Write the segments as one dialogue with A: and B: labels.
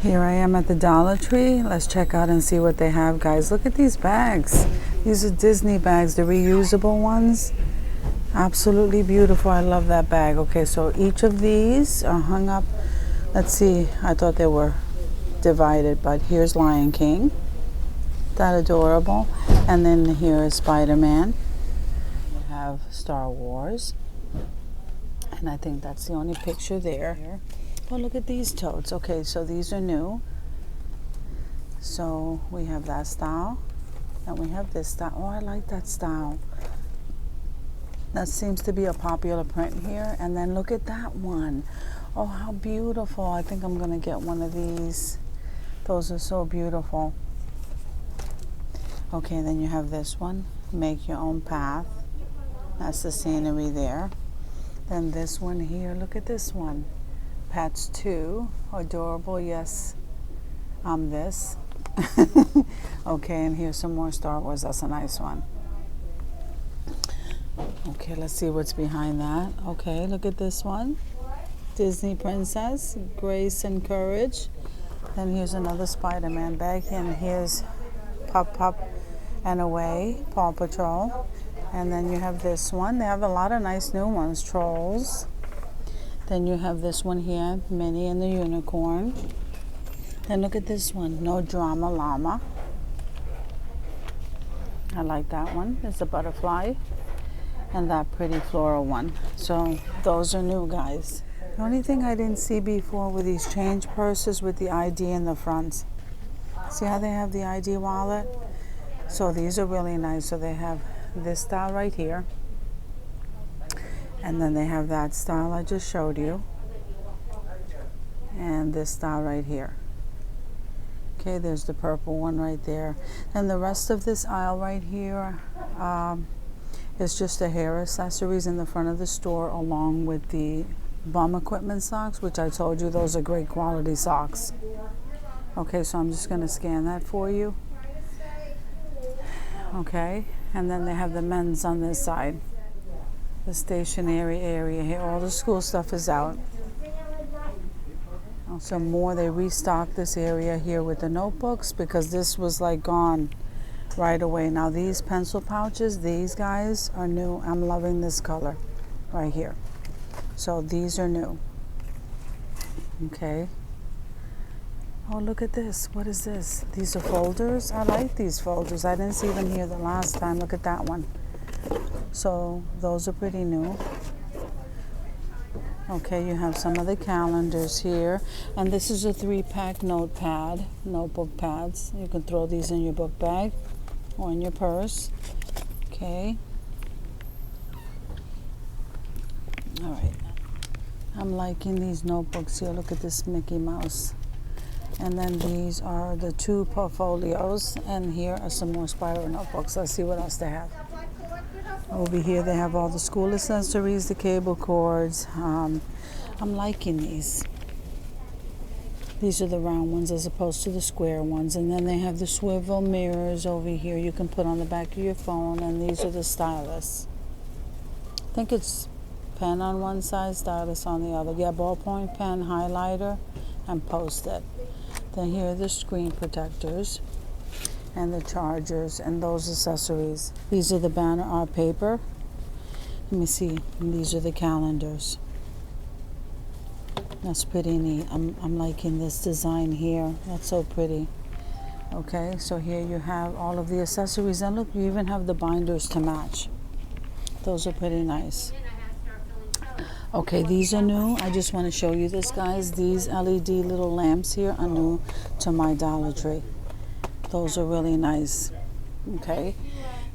A: Here I am at the Dollar Tree. Let's check out and see what they have, guys. Look at these bags. These are Disney bags, the reusable ones. Absolutely beautiful. I love that bag. Okay, so each of these are hung up. Let's see. I thought they were divided, but here's Lion King. That adorable. And then here is Spider-Man. We have Star Wars. And I think that's the only picture there. Oh, look at these totes. Okay, so these are new. So we have that style. And we have this style. Oh, I like that style. That seems to be a popular print here. And then look at that one. Oh, how beautiful. I think I'm going to get one of these. Those are so beautiful. Okay, then you have this one. Make your own path. That's the scenery there. Then this one here. Look at this one. Pets 2. Adorable. Yes, I'm this. Okay, and here's some more Star Wars. That's a nice one. Okay, let's see what's behind that. Okay, look at this one. Disney Princess, Grace and Courage. Then here's another Spider-Man bag. And here's Pup and Away, Paw Patrol. And then you have this one. They have a lot of nice new ones. Trolls. Then you have this one here, Minnie and the Unicorn. Then look at this one, No Drama Llama. I like that one. It's a butterfly. And that pretty floral one. So those are new, guys. The only thing I didn't see before were these change purses with the ID in the front. See how they have the ID wallet? So these are really nice. So they have this style right here. And then they have that style I just showed you. And this style right here. Okay, there's the purple one right there. And the rest of this aisle right here is just the hair accessories in the front of the store, along with the bum equipment socks, which I told you those are great quality socks. Okay, so I'm just going to scan that for you. Okay, and then they have the men's on this side. The stationery area here. All the school stuff is out. Some more, they restocked this area here with the notebooks because this was like gone right away. Now these pencil pouches, these guys are new. I'm loving this color right here. So these are new. Okay. Oh, look at this. What is this? These are folders. I like these folders. I didn't see them here the last time. Look at that one. So those are pretty new. Okay, you have some of the calendars here. And this is a 3-pack notepad, notebook pads. You can throw these in your book bag or in your purse. Okay. All right. I'm liking these notebooks here. Look at this Mickey Mouse. And then these are the 2 portfolios. And here are some more spiral notebooks. Let's see what else they have. Over here they have all the school accessories, the cable cords. I'm liking these. These are the round ones as opposed to the square ones. And then they have the swivel mirrors over here you can put on the back of your phone. And these are the stylus. I think it's pen on one side, stylus on the other. Yeah, ballpoint pen, highlighter, and Post-it. Then here are the screen protectors and the chargers and those accessories. These are the banner art paper. Let me see. And these are the calendars. That's pretty neat. I'm liking this design here. That's so pretty. Okay, so here you have all of the accessories. And look, you even have the binders to match. Those are pretty nice. Okay, these are new. I just want to show you this, guys. These LED little lamps here are new to my Dollar Tree. Those are really nice. Okay,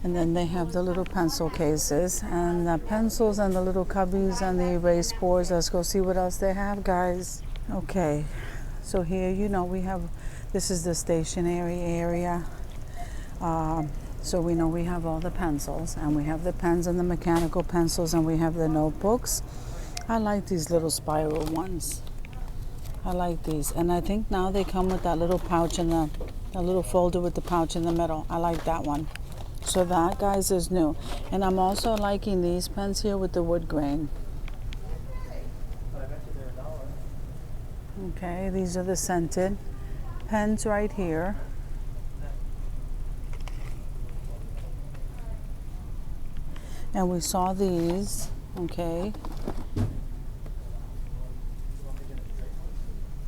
A: and then they have the little pencil cases and the pencils and the little cubbies and the erase boards. Let's go see what else they have, guys. Okay, so here, you know, we have, this is the stationery area. So we know we have all the pencils, and we have the pens and the mechanical pencils, and we have the notebooks. I like these little spiral ones. I like these. And I think now they come with that little pouch and a little folder with the pouch in the middle. I like that one. So that, guys, is new. And I'm also liking these pens here with the wood grain. Okay, these are the scented pens right here. And we saw these, okay.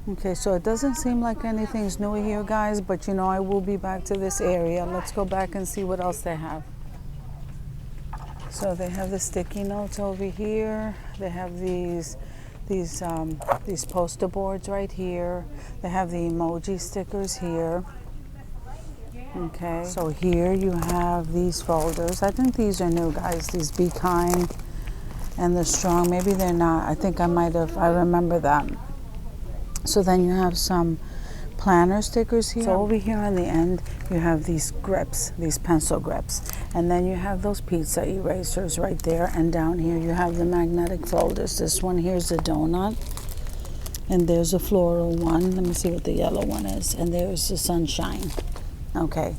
A: Okay, so it doesn't seem like anything's new here, guys, but you know, I will be back to this area. Let's go back and see what else they have. So they have the sticky notes over here. They have these poster boards right here. They have the emoji stickers here. Okay, so here you have these folders. I think these are new, guys. These Be Kind and the Strong. Maybe they're not. I think I remember that. So then you have some planner stickers here. So over here on the end, you have these grips, these pencil grips. And then you have those pizza erasers right there. And down here you have the magnetic folders. This one here is a donut. And there's a floral one. Let me see what the yellow one is. And there's the sunshine. Okay,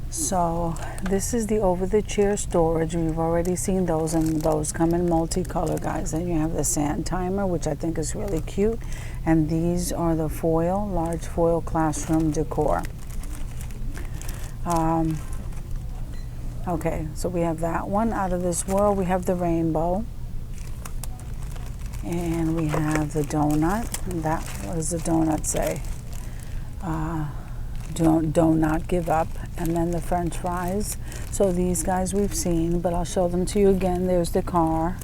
A: so this is the over-the-chair storage. We've already seen those, and those come in multicolor, guys. And you have the sand timer, which I think is really cute. And these are the foil, large foil classroom decor. Okay, so we have that one out of this world. We have the rainbow. And we have the donut. And that, what does the donut say? Do not give up. And then the french fries. So these guys we've seen, but I'll show them to you again. There's the car.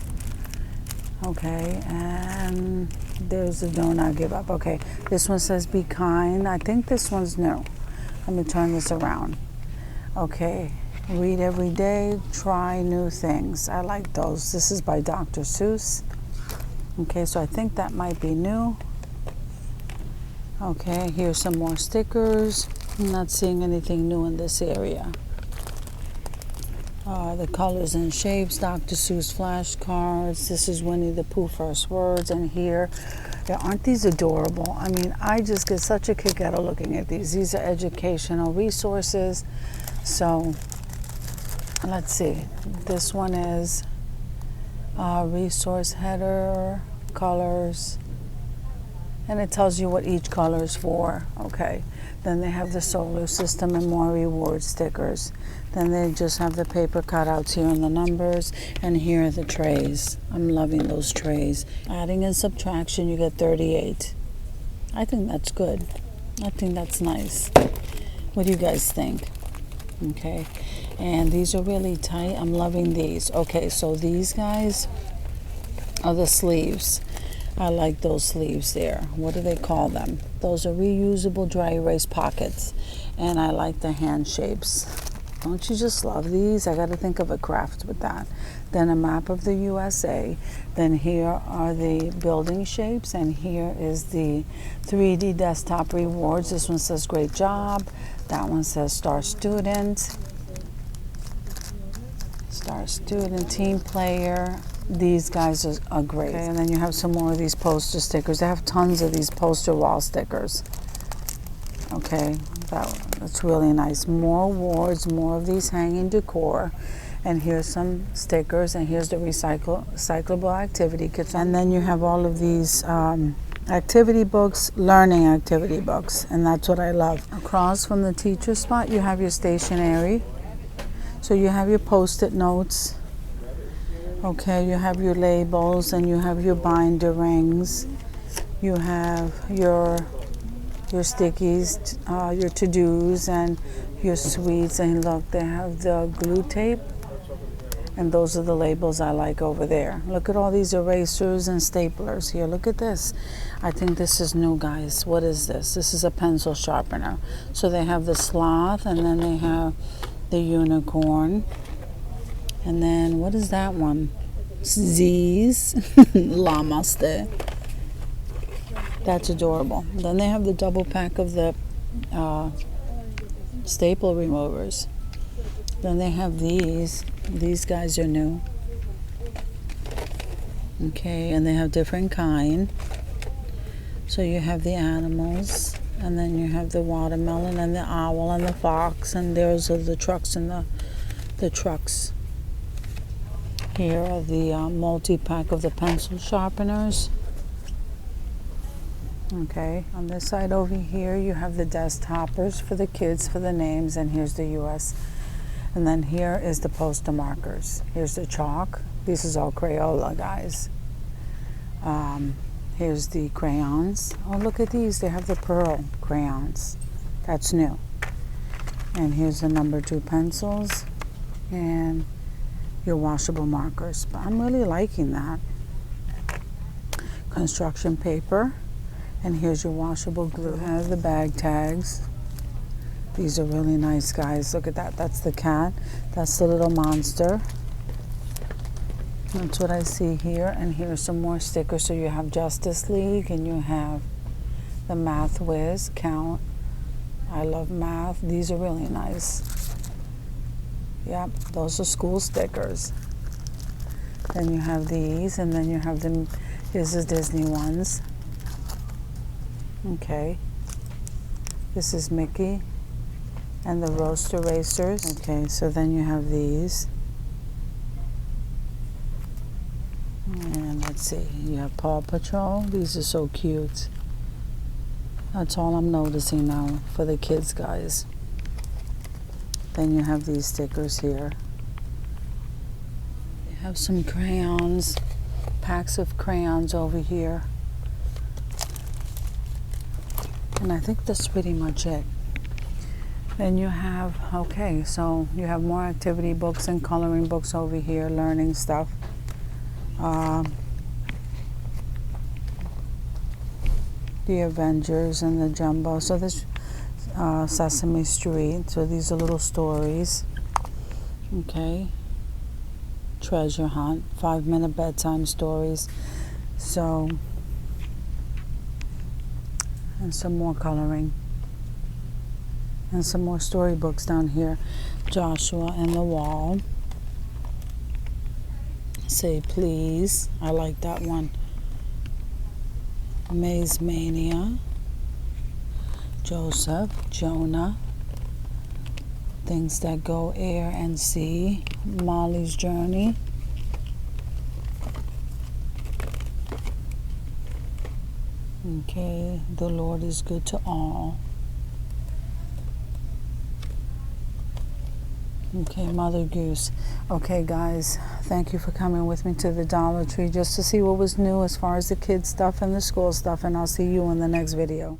A: Okay, and there's the do not give up. Okay, this one says Be Kind. I think this one's new. Let me turn this around. Okay, read every day, try new things. I like those. This is by Dr. Seuss. Okay, so I think that might be new. Okay, here's some more stickers. I'm not seeing anything new in this area. The colors and shapes, Dr. Seuss flashcards. This is Winnie the Pooh first words. And here, aren't these adorable? I mean, I just get such a kick out of looking at these. These are educational resources. So, let's see. This one is resource header, colors. And it tells you what each color is for. Okay. Then they have the solar system and more reward stickers. Then they just have the paper cutouts here and the numbers. And here are the trays. I'm loving those trays. Adding and subtraction, you get 38. I think that's good. I think that's nice. What do you guys think? Okay. And these are really tight. I'm loving these. Okay, so these guys are the sleeves. I like those sleeves there. What do they call them? Those are reusable dry erase pockets. And I like the hand shapes. Don't you just love these? I got to think of a craft with that. Then a map of the USA. Then here are the building shapes. And here is the 3D desktop rewards. This one says great job. That one says star student. Star student, team player. These guys are great. Okay, and then you have some more of these poster stickers. They have tons of these poster wall stickers. Okay, that's really nice. More awards, more of these hanging decor. And here's some stickers, and here's the recyclable activity kits. And then you have all of these activity books, learning activity books, and that's what I love. Across from the teacher spot, you have your stationery. So you have your Post-it notes. Okay, you have your labels, and you have your binder rings. You have your stickies, your to-dos, and your sweets. And look, they have the glue tape. And those are the labels I like over there. Look at all these erasers and staplers here. Look at this. I think this is new, guys. What is this? This is a pencil sharpener. So they have the sloth, and then they have the unicorn. And then, what is that one? Z's. Lamaste. That's adorable. Then they have the double pack of the staple removers. Then they have these. These guys are new. Okay, and they have different kind. So you have the animals, and then you have the watermelon and the owl and the fox, and those are the trucks and the trucks. Here are the multi-pack of the pencil sharpeners. Okay, on this side over here you have the desk toppers for the kids for the names, and here's the US. And then here is the poster markers. Here's the chalk. This is all Crayola, guys. Here's the crayons. Oh, look at these. They have the pearl crayons. That's new. And here's the number 2 pencils and your washable markers. But I'm really liking that. Construction paper. And here's your washable glue. You have the bag tags. These are really nice, guys. Look at that. That's the cat. That's the little monster. That's what I see here. And here's some more stickers. So you have Justice League, and you have the Math Whiz, Count. I love math. These are really nice. Yep, those are school stickers. Then you have these, and then you have them. Here's the Disney ones. Okay. This is Mickey and the Roast Erasers. Okay, so then you have these. And let's see, you have Paw Patrol. These are so cute. That's all I'm noticing now for the kids, guys. Then you have these stickers here. You have some crayons, packs of crayons over here. And I think that's pretty much it. Then you have, okay, so you have more activity books and coloring books over here, learning stuff. The Avengers and the Jumbo. So this Sesame Street. So these are little stories. Okay. Treasure Hunt. 5-minute bedtime stories. So, and some more coloring. And some more storybooks down here. Joshua and the Wall. Say Please. I like that one. Maze Mania. Joseph. Jonah. Things That Go Air and Sea. Molly's Journey. Okay. The Lord is Good to All. Okay, Mother Goose. Okay, guys, thank you for coming with me to the Dollar Tree just to see what was new as far as the kids stuff and the school stuff, and I'll see you in the next video.